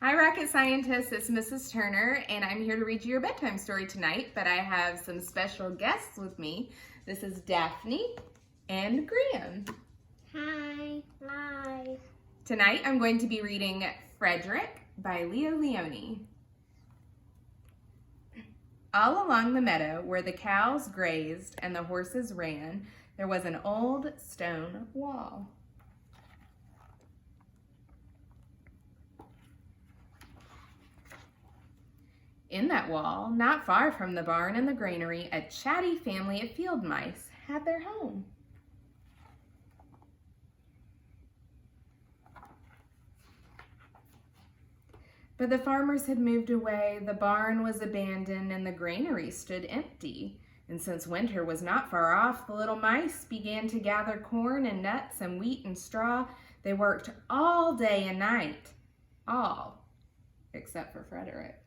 Hi, Rocket Scientists. It's Mrs. Turner, and I'm here to read you your bedtime story tonight, but I have some special guests with me. This is Daphne and Graham. Hi. Hi. Tonight, I'm going to be reading Frederick by Leo Leone. All along the meadow where the cows grazed and the horses ran, there was an old stone wall. In that wall, not far from the barn and the granary, a chatty family of field mice had their home. But the farmers had moved away, the barn was abandoned, and the granary stood empty. And since winter was not far off, the little mice began to gather corn and nuts and wheat and straw. They worked all day and night, all except for Frederick.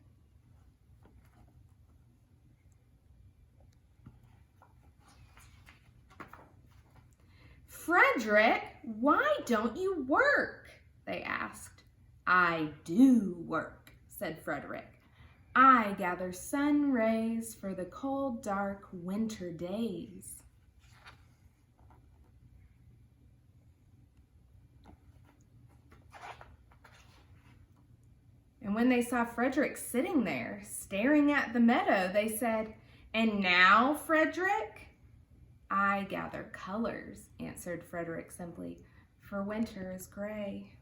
Frederick, why don't you work? They asked. I do work, said Frederick. I gather sun rays for the cold, dark winter days. And when they saw Frederick sitting there, staring at the meadow, they said, "And now, Frederick?" "I gather colors," answered Frederick simply, "for winter is gray."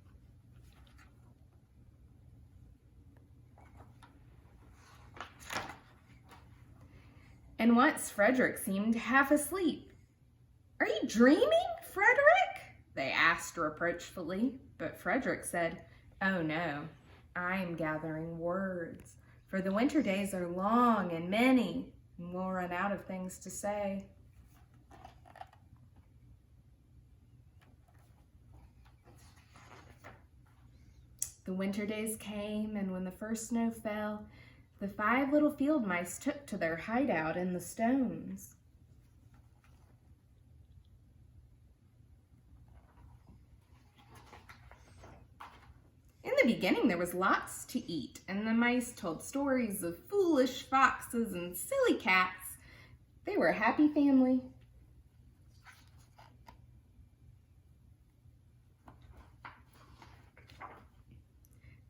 And once Frederick seemed half asleep. "Are you dreaming, Frederick?" they asked reproachfully. But Frederick said, "Oh no, I am gathering words, for the winter days are long and many, and we'll run out of things to say." The winter days came, and when the first snow fell, the 5 little field mice took to their hideout in the stones. In the beginning, there was lots to eat, and the mice told stories of foolish foxes and silly cats. They were a happy family.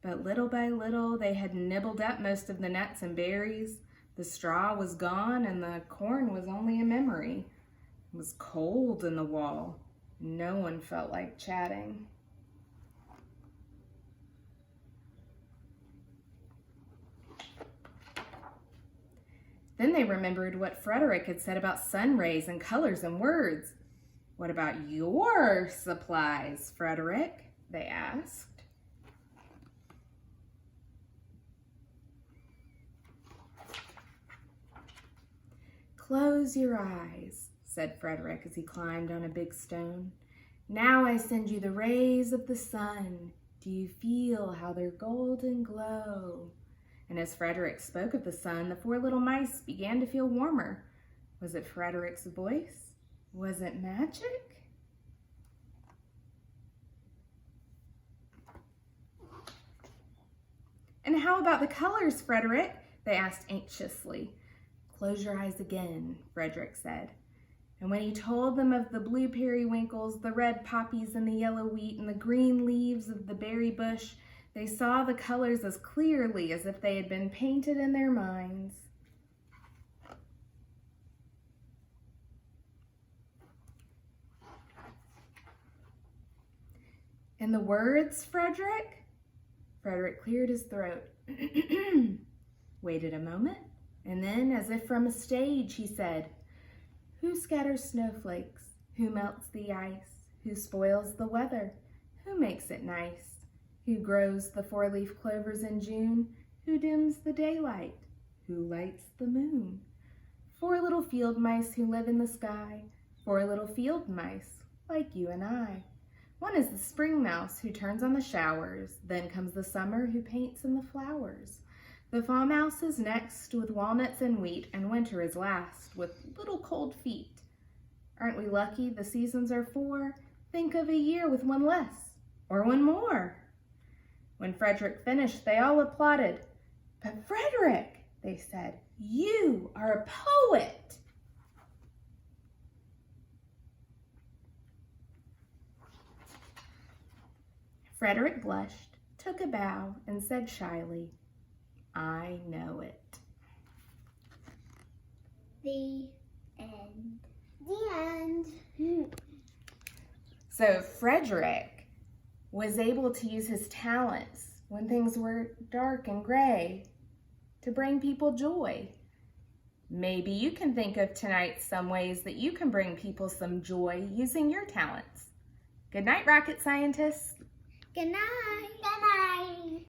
But little by little, they had nibbled up most of the nuts and berries. The straw was gone, and the corn was only a memory. It was cold in the wall. No one felt like chatting. Then they remembered what Frederick had said about sun rays and colors and words. "What about your supplies, Frederick?" they asked. "Close your eyes," said Frederick as he climbed on a big stone. "Now I send you the rays of the sun. Do you feel how they're golden glow?" And as Frederick spoke of the sun, the 4 little mice began to feel warmer. Was it Frederick's voice? Was it magic? "And how about the colors, Frederick?" they asked anxiously. "Close your eyes again," Frederick said. And when he told them of the blue periwinkles, the red poppies and the yellow wheat and the green leaves of the berry bush, they saw the colors as clearly as if they had been painted in their minds. "And the words, Frederick?" Frederick cleared his throat, waited a moment, and then, as if from a stage, he said, "Who scatters snowflakes? Who melts the ice? Who spoils the weather? Who makes it nice? Who grows the 4-leaf clovers in June? Who dims the daylight? Who lights the moon? 4 little field mice who live in the sky, 4 little field mice like you and I. One is the spring mouse who turns on the showers, then comes the summer who paints in the flowers. The fall mouse is next with walnuts and wheat, and winter is last with little cold feet. Aren't we lucky the seasons are 4? Think of a year with one less, or one more. When Frederick finished, they all applauded. "But Frederick," they said, "you are a poet." Frederick blushed, took a bow, and said shyly, "I know it." The end. The end. So Frederick was able to use his talents when things were dark and gray to bring people joy. Maybe you can think of tonight some ways that you can bring people some joy using your talents. Good night, rocket scientists. Good night.